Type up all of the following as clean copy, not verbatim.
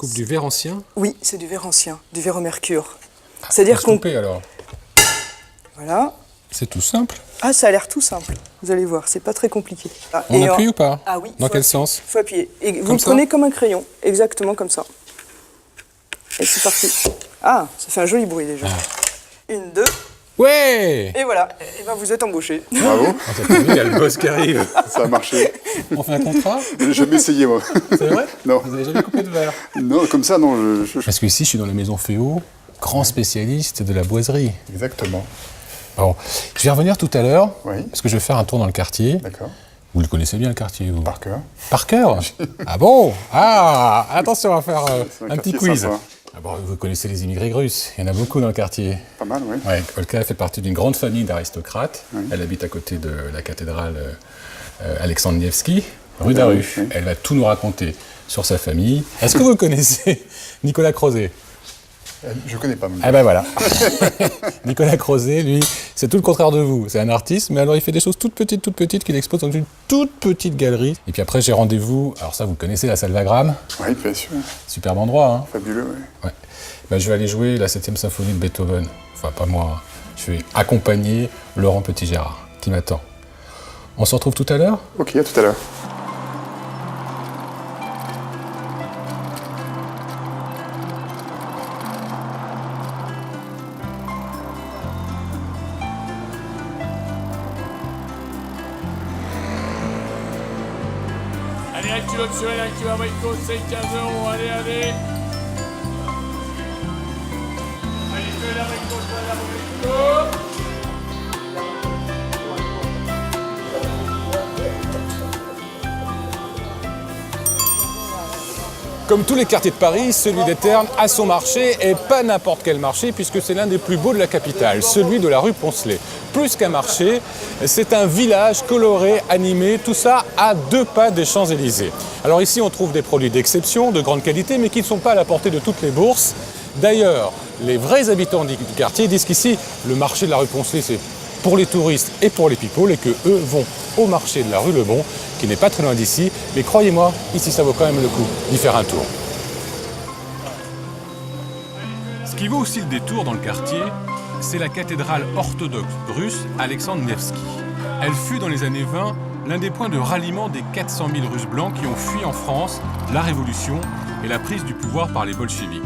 coupe du verre ancien? Oui, c'est du verre ancien, du verre au mercure. Ah, C'est-à-dire qu'on... couper alors. Voilà. C'est tout simple. Ah, ça a l'air tout simple. Vous allez voir, c'est pas très compliqué. Ah, On appuie ou pas? Ah oui. Dans quel sens? Il faut appuyer. Et vous Comme le ça prenez comme un crayon, exactement comme ça. Et c'est parti. Ah, ça fait un joli bruit déjà. Une, deux, Ouais! et voilà. Et ben vous êtes embauché. Bravo, Il y a le boss qui arrive. ça a marché. On fait un contrat? J'ai jamais essayé, moi. C'est vrai? Non. Vous n'avez jamais coupé de verre? Non, comme ça, non. Parce que ici, je suis dans la maison Féo, grand spécialiste de la boiserie. Exactement. Bon, je vais revenir tout à l'heure, Oui. parce que je vais faire un tour dans le quartier. D'accord. Vous le connaissez bien, le quartier, vous? Par cœur. Par cœur? Ah bon? Ah, attention, on va faire C'est un petit quartier quiz. sympa. Ah bon, vous connaissez les immigrés russes, il y en a beaucoup dans le quartier. Pas mal, oui. Ouais, Olga fait partie d'une grande famille d'aristocrates. Oui. Elle habite à côté de la cathédrale Alexandre Nevsky, rue d'Aru. Oui. Elle va tout nous raconter sur sa famille. Est-ce que vous connaissez Nicolas Crozet? Je connais pas. Ah ben voilà. Nicolas Crozet, lui, c'est tout le contraire de vous. C'est un artiste, mais alors il fait des choses toutes petites qu'il expose dans une toute petite galerie. Et puis après, j'ai rendez-vous. Alors ça, vous connaissez la salle Wagram? Oui, bien sûr. Superbe endroit, hein? Fabuleux, oui. Ouais. Ben, je vais aller jouer la 7e symphonie de Beethoven. Enfin, pas moi. Je vais accompagner Laurent Petit-Gérard, qui m'attend. On se retrouve tout à l'heure? Ok, à tout à l'heure. Allez, active optionnel, active Abrico, c'est 15 €, allez, allez. Allez, fais l'Abrico, fais l'Abrico. Comme tous les quartiers de Paris, celui des Ternes a son marché, et pas n'importe quel marché, puisque c'est l'un des plus beaux de la capitale, celui de la rue Poncelet. Plus qu'un marché, c'est un village coloré, animé, tout ça à 2 pas des Champs-Élysées. Alors ici, on trouve des produits d'exception, de grande qualité, mais qui ne sont pas à la portée de toutes les bourses. D'ailleurs, les vrais habitants du quartier disent qu'ici, le marché de la rue Poncelet, c'est pour les touristes et pour les people, et qu'eux vont au marché de la rue Lebon, qui n'est pas très loin d'ici. Mais croyez-moi, ici, ça vaut quand même le coup d'y faire un tour. Ce qui vaut aussi le détour dans le quartier, c'est la cathédrale orthodoxe russe Alexandre Nevsky. Elle fut dans les années 20 l'un des points de ralliement des 400 000 Russes blancs qui ont fui en France la Révolution et la prise du pouvoir par les bolcheviks.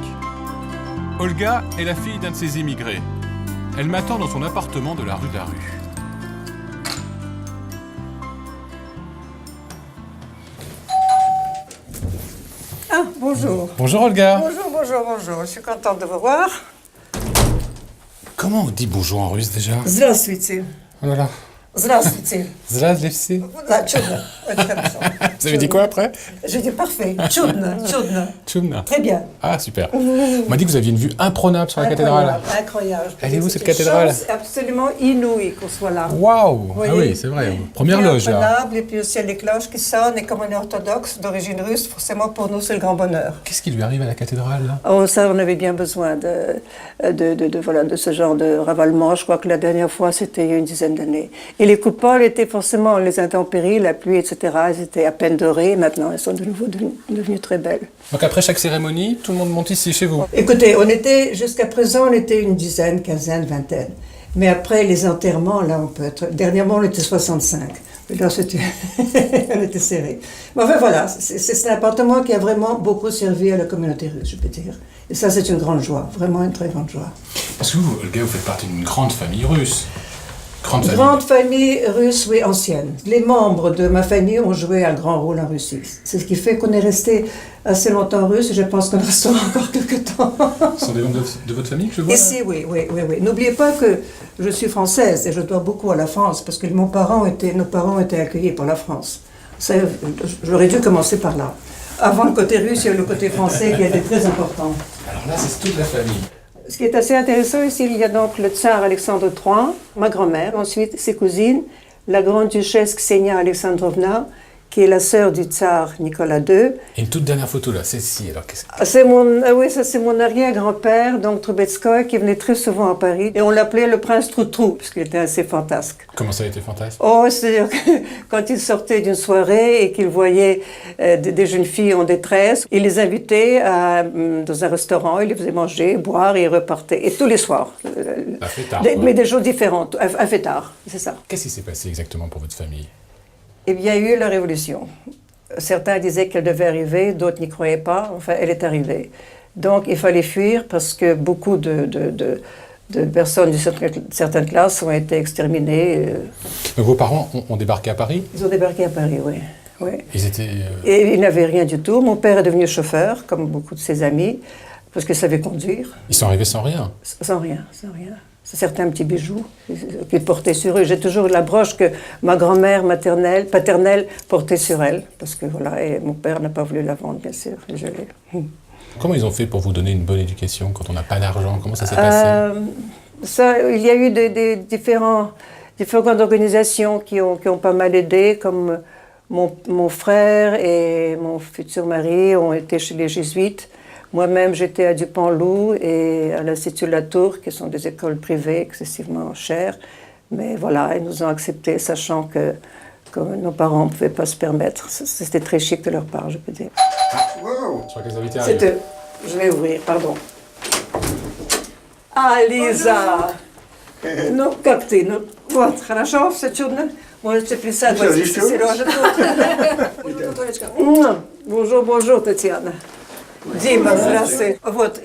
Olga est la fille d'un de ces immigrés. Elle m'attend dans son appartement de la rue d'Aru. Ah, bonjour. Bonjour Olga. Bonjour. Je suis contente de vous voir. Comment on dit bonjour en russe déjà? Здравствуйте. Oh là là. Здравствуйте. Zdravstvuyte. Да, чудно. Очень хорошо. Vous avez dit quoi après? J'ai dit parfait. Чудно. Tchumna. Très bien. Ah super. On m'a dit que vous aviez une vue imprenable sur la cathédrale. Incroyable. Elle est où, cette C'est une cathédrale? chance absolument inouïe qu'on soit là. Waouh! Ah voyez? oui, c'est vrai. Première loge là. Imprenable, et puis aussi les cloches qui sonnent, et comme on est orthodoxe d'origine russe, forcément pour nous c'est le grand bonheur. Qu'est-ce qui lui arrive à la cathédrale là? Oh, ça, on avait bien besoin de ce genre de ravalement. Je crois que la dernière fois, c'était il y a une dizaine d'années. Et les coupoles étaient forcément les intempéries, la pluie, etc. Elles étaient à peine dorées. Maintenant, elles sont de nouveau devenues très belles. Donc après chaque cérémonie, tout le monde monte ici chez vous. Écoutez, jusqu'à présent, on était une dizaine, quinzaine, vingtaine. Mais après les enterrements, là, on peut être... Dernièrement, on était 65. Mais là, c'était... on était serrés. Mais enfin, voilà, c'est un appartement qui a vraiment beaucoup servi à la communauté russe, je peux dire. Et ça, c'est une grande joie, vraiment une très grande joie. Parce que vous, Olga, vous faites partie d'une grande famille russe. Grande famille russe, oui, ancienne. Les membres de ma famille ont joué un grand rôle en Russie. C'est ce qui fait qu'on est resté assez longtemps russe et je pense qu'on restera encore quelques temps. Ce sont des membres de votre famille que je vois là? Ici, oui. N'oubliez pas que je suis française et je dois beaucoup à la France parce que nos parents ont été accueillis par la France. Ça, j'aurais dû commencer par là. Avant le côté russe, il y a le côté français qui était très important. Alors là, c'est toute la famille. Ce qui est assez intéressant ici, il y a donc le tsar Alexandre III, ma grand-mère, ensuite ses cousines, la grande duchesse Ksenia Alexandrovna qui est la sœur du tsar Nicolas II. Et une toute dernière photo là, celle-ci. Alors, Oui, ça c'est mon arrière-grand-père, donc Trubetskoy, qui venait très souvent à Paris. Et on l'appelait le prince Troutrou, parce qu'il était assez fantasque. Comment ça a été fantastique? Oh, c'est-à-dire que quand il sortait d'une soirée et qu'il voyait des jeunes filles en détresse, il les invitait dans un restaurant, il les faisait manger, boire et ils repartaient. Et tous les soirs. Un fêtard, Mais des choses différentes. Un fêtard, c'est ça. Qu'est-ce qui s'est passé exactement pour votre famille? Eh bien, il y a eu la révolution. Certains disaient qu'elle devait arriver, d'autres n'y croyaient pas. Enfin, elle est arrivée. Donc, il fallait fuir parce que beaucoup de personnes de certaines classes ont été exterminées. Vos parents ont débarqué à Paris? Ils ont débarqué à Paris, oui. Oui. Ils étaient... Et ils n'avaient rien du tout. Mon père est devenu chauffeur, comme beaucoup de ses amis, parce qu'il savait conduire. Ils sont arrivés sans rien? Sans rien, sans rien. C'est certains petits bijoux qu'ils portaient sur eux. J'ai toujours la broche que ma grand-mère paternelle portait sur elle. Parce que voilà, et mon père n'a pas voulu la vendre, bien sûr. Et je l'ai. Comment ils ont fait pour vous donner une bonne éducation quand on n'a pas d'argent? Comment ça s'est passé? Il y a eu des différentes organisations qui ont pas mal aidé, comme mon frère et mon futur mari ont été chez les Jésuites. Moi-même, j'étais à Dupont-Loup et à l'Institut de la Tour, qui sont des écoles privées excessivement chères. Mais voilà, ils nous ont acceptés, sachant que nos parents ne pouvaient pas se permettre. C'était très chic de leur part, je peux dire. Wow. Je crois que les invités arrivent. C'est eux. Je vais ouvrir, pardon. Ah, Lisa! Ну, как ты? Ну, вот, хорошо, все чудно. Можете присаживаться. Сережа тут. Bonjour, Татьяна. Дима, здравствуй. Вот,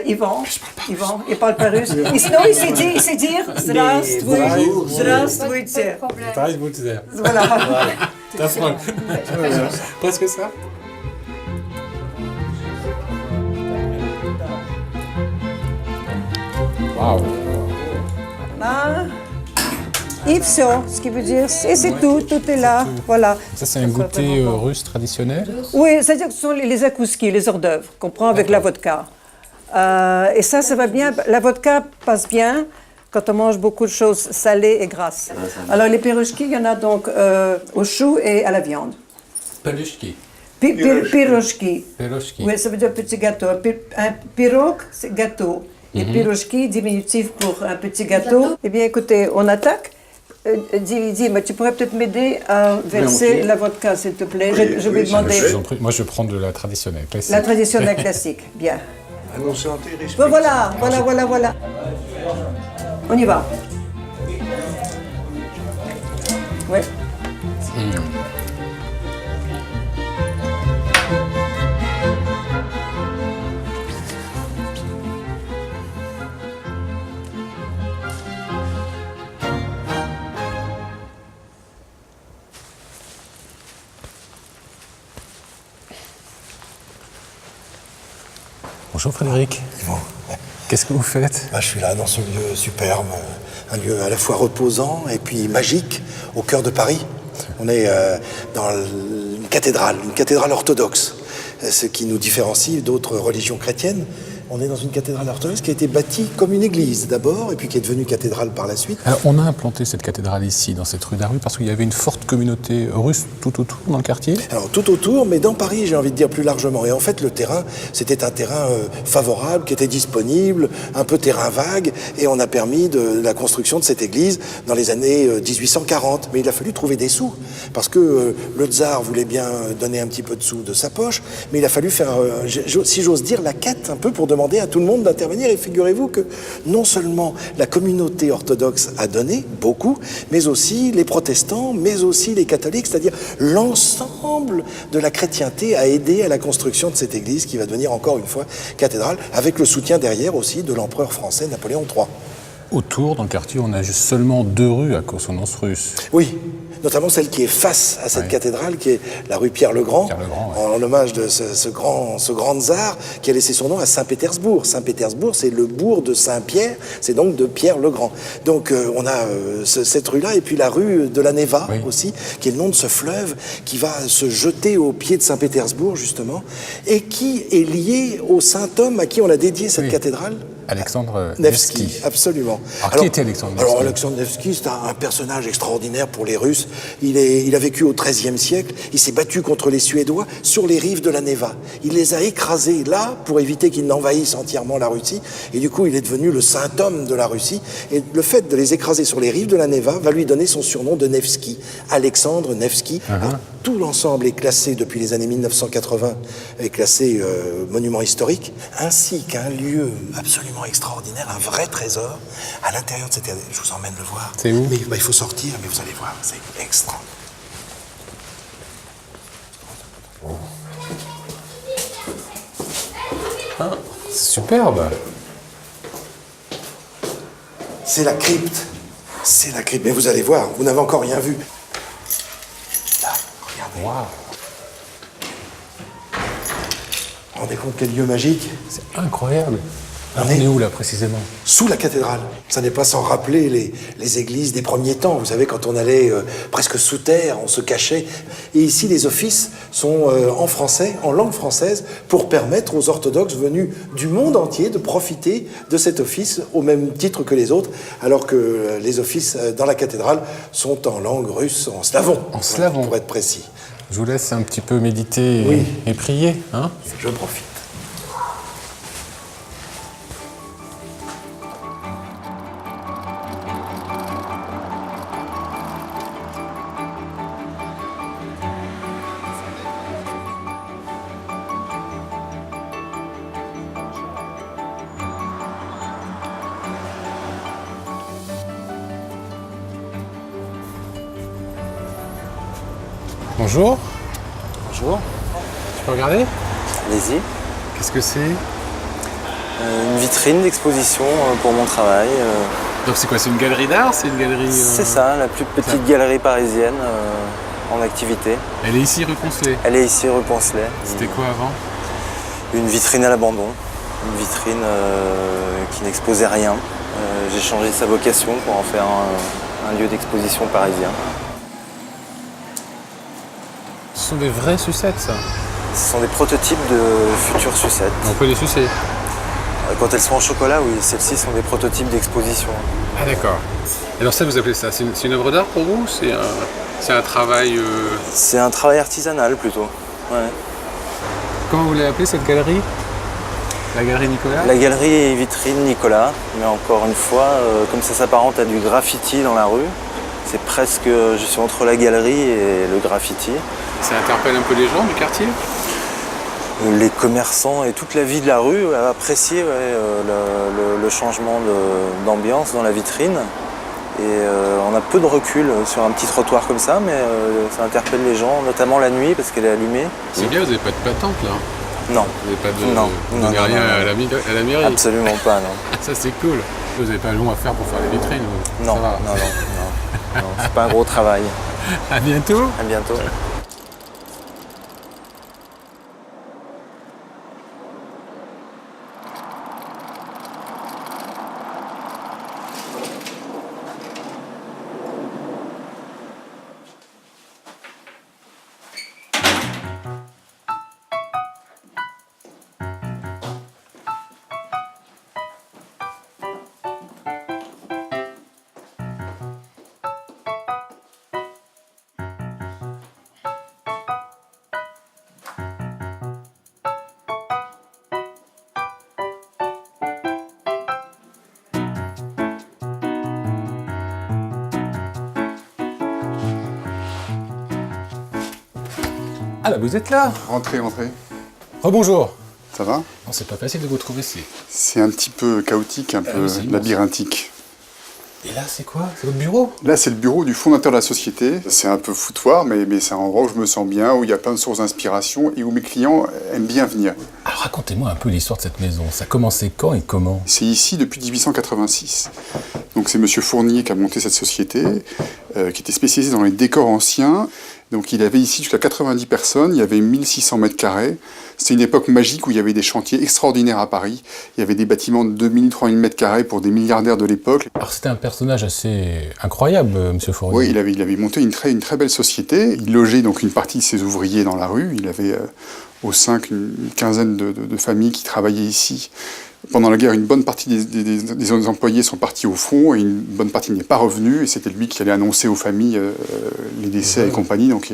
Иван, il parle pas russe. Il sait dire здравствуйте. Voilà. Presque ça. Waouh. Ah. Et все, ce qui veut dire, et c'est tout est là, voilà. Ça, c'est un goûter russe traditionnel? Oui, c'est-à-dire que ce sont les zakouski, les hors d'œuvre, qu'on prend avec la vodka. Et ça va bien. La vodka passe bien quand on mange beaucoup de choses salées et grasses. Alors, les pirochki, il y en a donc au chou et à la viande. Pelushki. Pirochki. Pelushki. Oui, ça veut dire petit gâteau. Un pirog, c'est gâteau. Et pirochki, diminutif pour un petit gâteau. Eh bien, écoutez, on attaque. Dis, mais tu pourrais peut-être m'aider à verser la vodka, s'il te plaît. Je vais demander. Moi, je prends de la traditionnelle classique. La traditionnelle classique, bien. Annoncez en télé. Bon, voilà. On y va. Oui. Bonjour Frédéric. Bon. Qu'est-ce que vous faites? Je suis là dans ce lieu superbe, un lieu à la fois reposant et puis magique, au cœur de Paris. On est dans une cathédrale orthodoxe, ce qui nous différencie d'autres religions chrétiennes. On est dans une cathédrale orthodoxe qui a été bâtie comme une église d'abord, et puis qui est devenue cathédrale par la suite. Alors, on a implanté cette cathédrale ici, dans cette rue d'Arru, parce qu'il y avait une forte communauté russe tout autour dans le quartier. Alors tout autour, mais dans Paris, j'ai envie de dire plus largement. Et en fait, le terrain, c'était un terrain favorable, qui était disponible, un peu terrain vague, et on a permis de la construction de cette église dans les années 1840. Mais il a fallu trouver des sous, parce que le tsar voulait bien donner un petit peu de sous de sa poche, mais il a fallu faire, si j'ose dire, la quête un peu pour demander à tout le monde d'intervenir. Et figurez-vous que non seulement la communauté orthodoxe a donné beaucoup, mais aussi les protestants, mais aussi les catholiques, c'est-à-dire l'ensemble de la chrétienté a aidé à la construction de cette église qui va devenir encore une fois cathédrale, avec le soutien derrière aussi de l'empereur français Napoléon III. Autour, dans le quartier, on a juste seulement 2 rues à consonance russe. Oui, notamment celle qui est face à cette cathédrale, qui est la rue Pierre-le-Grand, en hommage de ce grand tsar qui a laissé son nom à Saint-Pétersbourg. Saint-Pétersbourg, c'est le bourg de Saint-Pierre, c'est donc de Pierre-le-Grand. Donc on a cette rue-là, et puis la rue de la Neva aussi, qui est le nom de ce fleuve qui va se jeter au pied de Saint-Pétersbourg, justement, et qui est lié au saint homme à qui on a dédié cette cathédrale, Alexandre Nevsky, Nevsky. absolument. Alors, qui était Alexandre Nevsky? Alors, Alexandre Nevsky, c'est un personnage extraordinaire pour les Russes. Il a vécu au XIIIe siècle. Il s'est battu contre les Suédois sur les rives de la Neva. Il les a écrasés là pour éviter qu'ils n'envahissent entièrement la Russie. Et du coup, il est devenu le saint homme de la Russie. Et le fait de les écraser sur les rives de la Neva va lui donner son surnom de Nevsky. Alexandre Nevsky. Alors, tout l'ensemble est classé depuis les années 1980, est classé monument historique, ainsi qu'un lieu absolument extraordinaire, un vrai trésor, à l'intérieur de cette... Je vous emmène le voir. C'est où? Mais il faut sortir, mais vous allez voir, c'est extra. Ah, c'est superbe. C'est la crypte. C'est la crypte. Mais vous allez voir, vous n'avez encore rien vu. Là, regardez. Waouh. Vous vous rendez compte quel lieu magique? C'est incroyable. Alors, On on est est où là précisément? Sous la cathédrale. Ça n'est pas sans rappeler les églises des premiers temps. Vous savez, quand on allait presque sous terre, on se cachait. Et ici, les offices sont en français, en langue française, pour permettre aux orthodoxes venus du monde entier de profiter de cet office au même titre que les autres, alors que les offices dans la cathédrale sont en langue russe, en slavon. En slavon. Pour être précis. Je vous laisse un petit peu méditer Oui. et prier, hein? Je profite. Bonjour, Bonjour, je peux regarder? allez-y. Qu'est-ce que c'est? Une vitrine d'exposition pour mon travail. Donc c'est quoi? C'est une galerie d'art? C'est une galerie... C'est ça, la plus petite galerie parisienne en activité. Elle est ici rue Poncelet. Elle est ici rue Poncelet. C'était quoi avant? Une vitrine à l'abandon, une vitrine qui n'exposait rien. J'ai changé sa vocation pour en faire un lieu d'exposition parisien. Ce sont des vraies sucettes, ça. Ce sont des prototypes de futures sucettes. On peut les sucer. Quand elles sont en chocolat, oui, celles-ci sont des prototypes d'exposition. Ah d'accord. Alors ça, vous appelez ça? C'est une œuvre d'art pour vous? C'est un travail... C'est un travail artisanal plutôt. Ouais. Comment vous l'avez appelé cette galerie? La galerie Nicolas? La galerie vitrine Nicolas, mais encore une fois, comme ça s'apparente à du graffiti dans la rue, c'est presque, je suis entre la galerie et le graffiti. Ça interpelle un peu les gens du quartier? Les commerçants et toute la vie de la rue apprécient le changement d'ambiance dans la vitrine. Et on a peu de recul sur un petit trottoir comme ça, mais ça interpelle les gens, notamment la nuit parce qu'elle est allumée. C'est bien, vous n'avez pas de patente là? Non. Vous n'avez pas de... Non, vous non, donnez non, rien non, à la mairie? Absolument pas, non. Ça c'est cool. Vous n'avez pas long à faire pour faire les vitrines? Vous. Non, Ça va. non, c'est pas un gros travail. À bientôt. À bientôt. Ah là, vous êtes là. Rentrez, rentrez. Rebonjour. Ça va? Non, c'est pas facile de vous trouver ici. C'est un petit peu chaotique, un peu c'est immense. labyrinthique. Et là, c'est quoi? C'est votre bureau? Là, c'est le bureau du fondateur de la société. C'est un peu foutoir, mais c'est un endroit où je me sens bien, où il y a plein de sources d'inspiration et où mes clients aiment bien venir. Alors racontez-moi un peu l'histoire de cette maison. Ça a commencé quand et comment? C'est ici depuis 1886. Donc c'est Monsieur Fournier qui a monté cette société, qui était spécialisée dans les décors anciens. Donc il avait ici jusqu'à 90 personnes, il y avait 1600 mètres carrés. C'était une époque magique où il y avait des chantiers extraordinaires à Paris. Il y avait des bâtiments de 2000, 3000 mètres carrés pour des milliardaires de l'époque. Alors c'était un personnage assez incroyable, Monsieur Fournier. Oui, il avait monté une très belle société. Il logeait donc une partie de ses ouvriers dans la rue. Il avait au sein qu'une quinzaine de familles qui travaillaient ici. Pendant la guerre, une bonne partie des employés sont partis au front et une bonne partie n'est pas revenue. Et c'était lui qui allait annoncer aux familles les décès et compagnie. Donc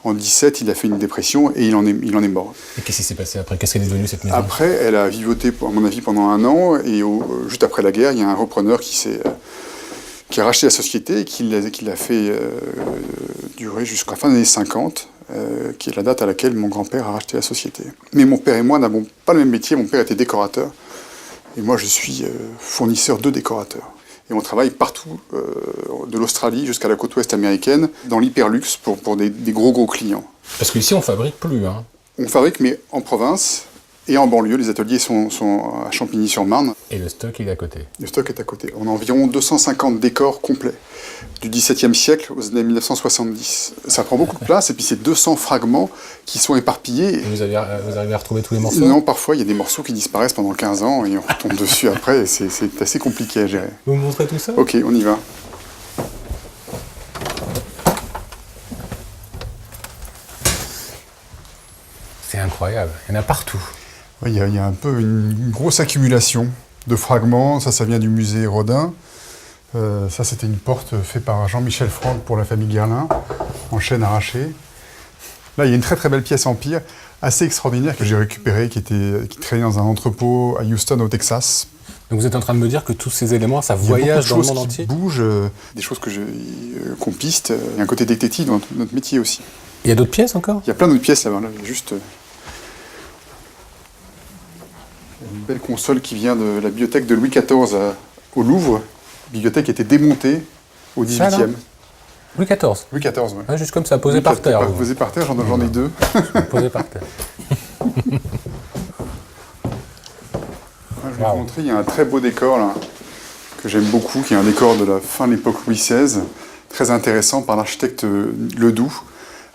en 17, il a fait une dépression et il en est mort. Et qu'est-ce qui s'est passé après? Qu'est-ce qu'elle est devenue cette maison? Après, elle a vivoté, à mon avis, pendant 1 an. Et juste après la guerre, il y a un repreneur qui a racheté la société et qui l'a fait durer jusqu'à la fin des années 50. Qui est la date à laquelle mon grand-père a racheté la société. Mais mon père et moi n'avons pas le même métier. Mon père était décorateur. Et moi, je suis fournisseur de décorateurs. Et on travaille partout, de l'Australie jusqu'à la côte ouest américaine, dans l'hyperluxe pour des gros clients. Parce qu'ici, on fabrique plus, hein. On fabrique, mais en province et en banlieue. Les ateliers sont à Champigny-sur-Marne. Et le stock, il est à côté. Le stock est à côté. On a environ 250 décors complets du XVIIe siècle aux années 1970. Ça prend beaucoup de place, et puis c'est 200 fragments qui sont éparpillés. Et vous arrivez à retrouver tous les morceaux? Non, parfois il y a des morceaux qui disparaissent pendant 15 ans et on retombe dessus après, et c'est assez compliqué à gérer. Vous me montrez tout ça? Ok, on y va. C'est incroyable, il y en a partout. Il y a un peu une grosse accumulation de fragments. Ça vient du musée Rodin. Ça, c'était une porte faite par Jean-Michel Franck pour la famille Guerlain, en chêne arraché. Là, il y a une très très belle pièce Empire, assez extraordinaire, que j'ai récupérée, qui traînait dans un entrepôt à Houston, au Texas. Donc vous êtes en train de me dire que tous ces éléments, ça voyage dans le monde entier? Il y a beaucoup de choses qui bougent, des choses qu'on piste. Il y a un côté détective dans notre métier aussi. Il y a d'autres pièces encore? Il y a plein d'autres pièces là-bas. Là, il y a juste une belle console qui vient de la bibliothèque de Louis XIV au Louvre. La bibliothèque était démontée au XVIIIe. Louis XIV? Louis XIV, oui. Ah, juste comme ça, posé par terre. Posé par terre, j'en ai 2. Posé par terre. Je vais vous montrer, il y a un très beau décor là, que j'aime beaucoup, qui est un décor de la fin de l'époque Louis XVI, très intéressant par l'architecte Ledoux,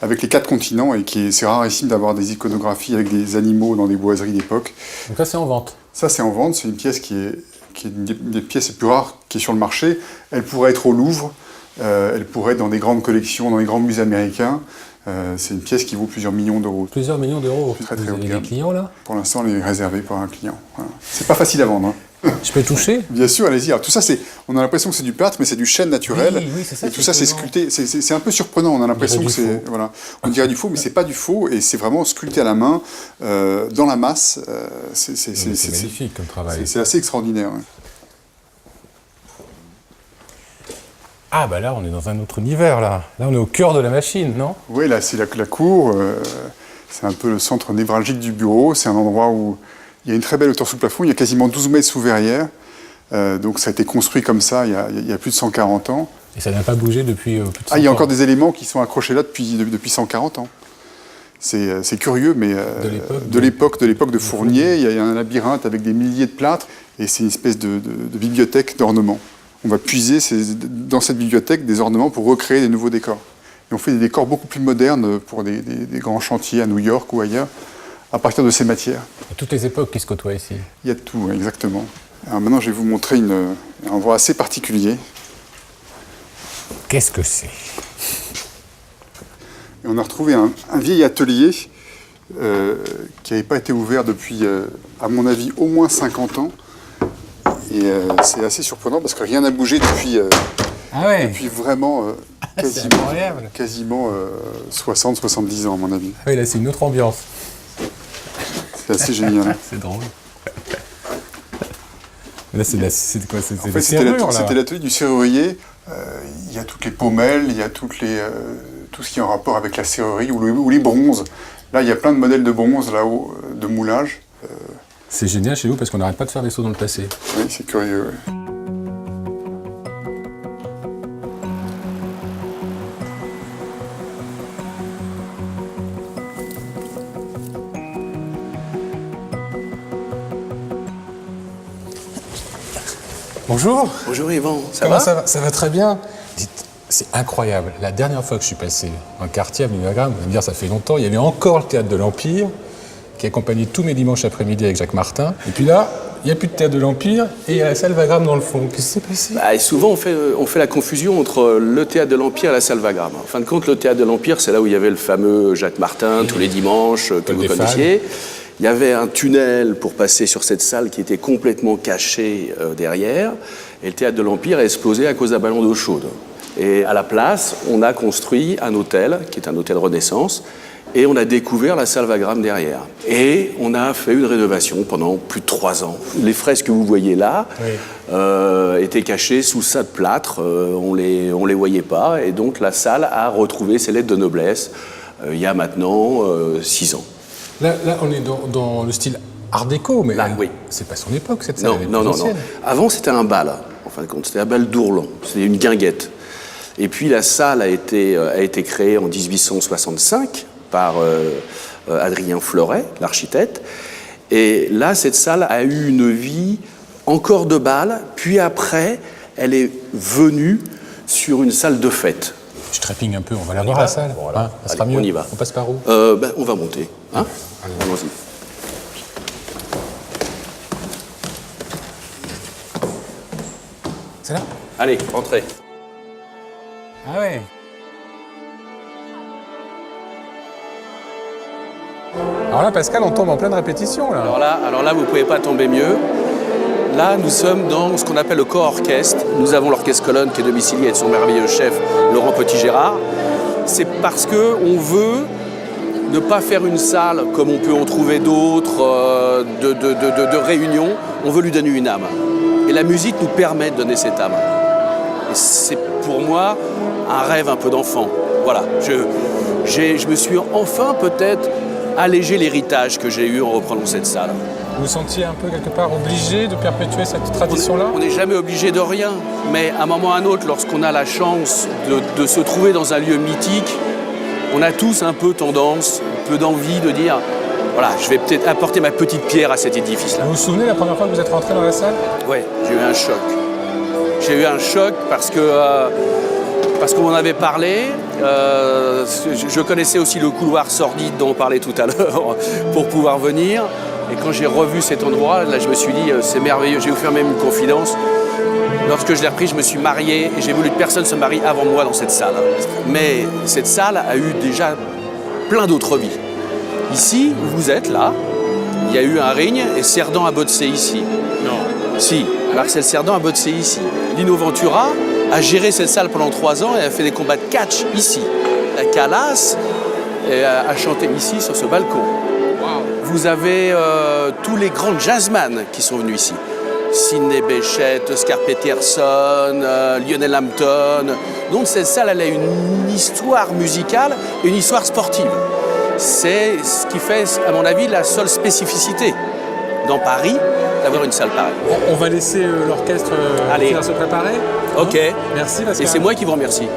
avec les 4 continents, et c'est rarissime d'avoir des iconographies avec des animaux dans des boiseries d'époque. Donc ça, c'est en vente? Ça, c'est en vente, c'est une pièce qui est une des pièces les plus rares qui est sur le marché. Elle pourrait être au Louvre, elle pourrait être dans des grandes collections, dans les grands musées américains. C'est une pièce qui vaut plusieurs millions d'euros. Plusieurs millions d'euros. Très, très Vous avez des clients là? Pour l'instant, elle est réservée pour un client. Voilà. C'est pas facile à vendre. Hein. Je peux toucher? Bien sûr, allez-y. Alors, tout ça, on a l'impression que c'est du plâtre, mais c'est du chêne naturel. Oui, c'est ça. Et tout ça, c'est sculpté. C'est un peu surprenant. On a l'impression que c'est. Voilà. On dirait du faux, mais c'est pas du faux. Et c'est vraiment sculpté à la main, dans la masse. C'est magnifique comme travail. C'est assez extraordinaire. Ouais. Ah bah là, on est dans un autre univers, là. Là, on est au cœur de la machine, non? Oui, là, c'est la cour. C'est un peu le centre névralgique du bureau. C'est un endroit où il y a une très belle hauteur sous plafond. Il y a quasiment 12 mètres sous verrière. Donc ça a été construit comme ça il y a plus de 140 ans. Et ça n'a pas bougé depuis plus de 100 ans? Il y a encore des éléments qui sont accrochés là depuis 140 ans. C'est curieux, mais de l'époque de Fournier, il y a un labyrinthe avec des milliers de plâtres. Et c'est une espèce de bibliothèque d'ornements. On va puiser dans cette bibliothèque des ornements pour recréer des nouveaux décors. Et on fait des décors beaucoup plus modernes pour des grands chantiers à New York ou ailleurs, à partir de ces matières. Et toutes les époques qui se côtoient ici? Il y a de tout, exactement. Alors maintenant, je vais vous montrer un endroit assez particulier. Qu'est-ce que c'est? Et on a retrouvé un vieil atelier qui n'avait pas été ouvert depuis, à mon avis, au moins 50 ans. Et c'est assez surprenant parce que rien n'a bougé depuis, depuis vraiment quasiment 60-70 ans, à mon avis. Ah oui, là, c'est une autre ambiance. C'est assez génial. C'est drôle. Là, c'est quoi? En fait, c'était l'atelier du serrurier. Il y a toutes les pommelles, il y a tout ce qui est en rapport avec la serrurerie ou les bronzes. Là, il y a plein de modèles de bronze là-haut, de moulage. C'est génial chez vous parce qu'on n'arrête pas de faire des sauts dans le passé. Oui, c'est curieux. Ouais. Bonjour. Bonjour Yvan, Comment ça va? Ça va très bien. C'est incroyable. La dernière fois que je suis passé en quartier à Avenue Wagram, vous allez me dire ça fait longtemps, il y avait encore le théâtre de l'Empire. qui accompagnait tous mes dimanches après-midi avec Jacques Martin. Et puis là, il n'y a plus de Théâtre de l'Empire et il y a la salle Wagram dans le fond. Qu'est-ce qui s'est passé? Et souvent, on fait la confusion entre le Théâtre de l'Empire et la salle Wagram. En fin de compte, le Théâtre de l'Empire, c'est là où il y avait le fameux Jacques Martin, tous les dimanches, que vous connaissiez. Il y avait un tunnel pour passer sur cette salle qui était complètement cachée derrière. Et le Théâtre de l'Empire a explosé à cause d'un ballon d'eau chaude. Et à la place, on a construit un hôtel, qui est un hôtel Renaissance, et on a découvert la salle Wagram derrière. Et on a fait une rénovation pendant plus de 3 ans. Les fresques que vous voyez là étaient cachées sous ça de plâtre, on les voyait pas, et donc la salle a retrouvé ses lettres de noblesse il y a maintenant 6 ans. Là, on est dans le style art déco, mais là, oui. C'est pas son époque, cette salle. Non. Avant, c'était un bal, en fin de compte. C'était un bal d'Ourlan. C'était une guinguette. Et puis, la salle a été créée en 1865 par Adrien Fleuret, l'architecte. Et là, cette salle a eu une vie encore de bal. Puis après, elle est venue sur une salle de fête. Je trépigne un peu, on va la voir la salle. Voilà. Ça sera mieux. On y va. On passe par où? On va monter. Hein, allons-y. C'est là? Allez, entrez. Ah ouais. Alors là, Pascal, on tombe en pleine répétition, là. Alors là, vous ne pouvez pas tomber mieux. Là, nous sommes dans ce qu'on appelle le corps orchestre. Nous avons l'orchestre colonne qui est domicilié de son merveilleux chef, Laurent Petit-Gérard. C'est parce qu'on veut ne pas faire une salle comme on peut en trouver d'autres, de réunion. On veut lui donner une âme. Et la musique nous permet de donner cette âme. Et c'est pour moi un rêve un peu d'enfant. Voilà, je me suis enfin peut-être allégé l'héritage que j'ai eu en reprenant cette salle. Vous vous sentiez un peu quelque part obligé de perpétuer cette tradition-là? On n'est jamais obligé de rien, mais à un moment ou à un autre, lorsqu'on a la chance de se trouver dans un lieu mythique, on a tous un peu tendance, un peu d'envie de dire voilà, je vais peut-être apporter ma petite pierre à cet édifice-là. Vous vous souvenez la première fois que vous êtes rentré dans la salle? Oui, j'ai eu un choc. J'ai eu un choc parce qu'on m'en avait parlé. Je connaissais aussi le couloir sordide dont on parlait tout à l'heure pour pouvoir venir. Et quand j'ai revu cet endroit, là, je me suis dit, c'est merveilleux. Je vais vous faire même une confidence. Lorsque je l'ai repris, je me suis marié et j'ai voulu que personne se marie avant moi dans cette salle. Mais cette salle a eu déjà plein d'autres vies. Ici, où vous êtes, là, il y a eu un ring et Cerdan a boxé ici. Non. Si, Marcel Cerdan a boxé ici. Lino Ventura a géré cette salle pendant 3 ans et a fait des combats de catch ici. La Calas a chanté ici, sur ce balcon. Vous avez tous les grands jazzman qui sont venus ici. Sidney Bechet, Oscar Peterson, Lionel Hampton. Donc cette salle, elle a une histoire musicale et une histoire sportive. C'est ce qui fait, à mon avis, la seule spécificité dans Paris d'avoir une salle pareille. On va laisser l'orchestre se préparer. Ok. Merci Pascal. Et c'est moi qui vous remercie.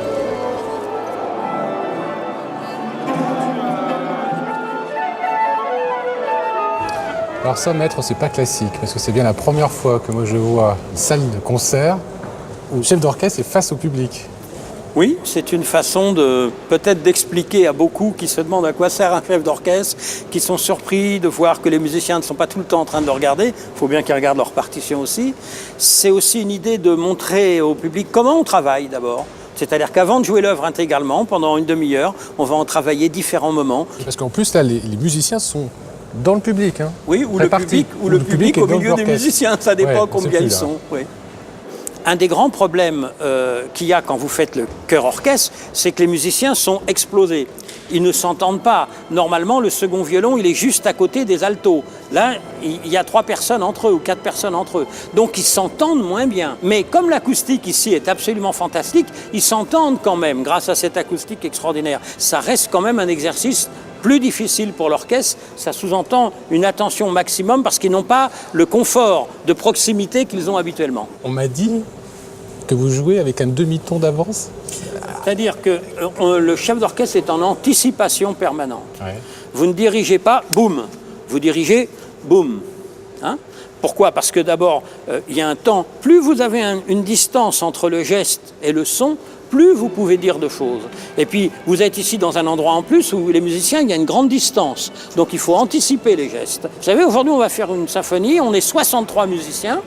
Alors ça, maître, c'est pas classique, parce que c'est bien la première fois que moi je vois une salle de concert où le chef d'orchestre est face au public. Oui, c'est une façon peut-être d'expliquer à beaucoup qui se demandent à quoi sert un chef d'orchestre, qui sont surpris de voir que les musiciens ne sont pas tout le temps en train de le regarder. Il faut bien qu'ils regardent leur partition aussi. C'est aussi une idée de montrer au public comment on travaille d'abord. C'est-à-dire qu'avant de jouer l'œuvre intégralement, pendant une demi-heure, on va en travailler différents moments. Parce qu'en plus, là, les musiciens sont dans le public. Hein, oui, ou le public au milieu des musiciens. Ça dépend combien ils sont. Oui. Un des grands problèmes qu'il y a quand vous faites le chœur-orchestre, c'est que les musiciens sont explosés. Ils ne s'entendent pas. Normalement, le second violon, il est juste à côté des altos. Là, il y a 3 personnes entre eux ou 4 personnes entre eux. Donc, ils s'entendent moins bien. Mais comme l'acoustique ici est absolument fantastique, ils s'entendent quand même grâce à cette acoustique extraordinaire. Ça reste quand même un exercice plus difficile pour l'orchestre. Ça sous-entend une attention maximum parce qu'ils n'ont pas le confort de proximité qu'ils ont habituellement. On m'a dit que vous jouez avec un demi-ton d'avance. C'est-à-dire que le chef d'orchestre est en anticipation permanente. Ouais. Vous ne dirigez pas, boum. Vous dirigez, boum. Hein ? Pourquoi ? Parce que d'abord, il y a un temps. Plus vous avez une distance entre le geste et le son, plus vous pouvez dire de choses. Et puis, vous êtes ici dans un endroit en plus où les musiciens, il y a une grande distance. Donc, il faut anticiper les gestes. Vous savez, aujourd'hui, on va faire une symphonie, on est 63 musiciens.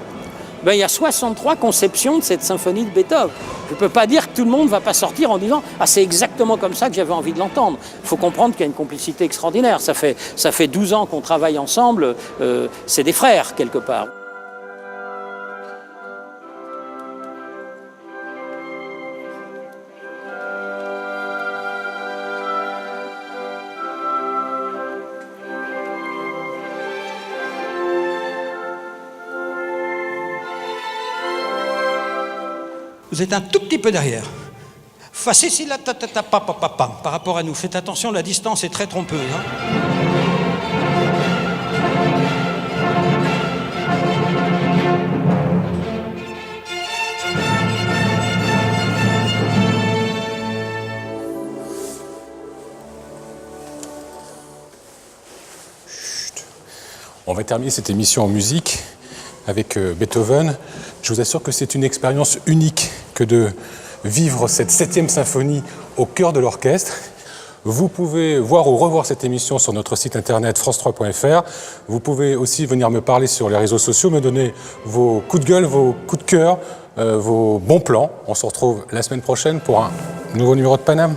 Ben, il y a 63 conceptions de cette symphonie de Beethoven. Je ne peux pas dire que tout le monde ne va pas sortir en disant « Ah, c'est exactement comme ça que j'avais envie de l'entendre ». Il faut comprendre qu'il y a une complicité extraordinaire. Ça fait 12 ans qu'on travaille ensemble. C'est des frères, quelque part. Vous êtes un tout petit peu derrière. Facez ici, là, par rapport à nous. Faites attention, la distance est très trompeuse. Hein. On va terminer cette émission en musique avec Beethoven. Je vous assure que c'est une expérience unique que de vivre cette 7e symphonie au cœur de l'orchestre. Vous pouvez voir ou revoir cette émission sur notre site internet france3.fr. Vous pouvez aussi venir me parler sur les réseaux sociaux, me donner vos coups de gueule, vos coups de cœur, vos bons plans. On se retrouve la semaine prochaine pour un nouveau numéro de Paname.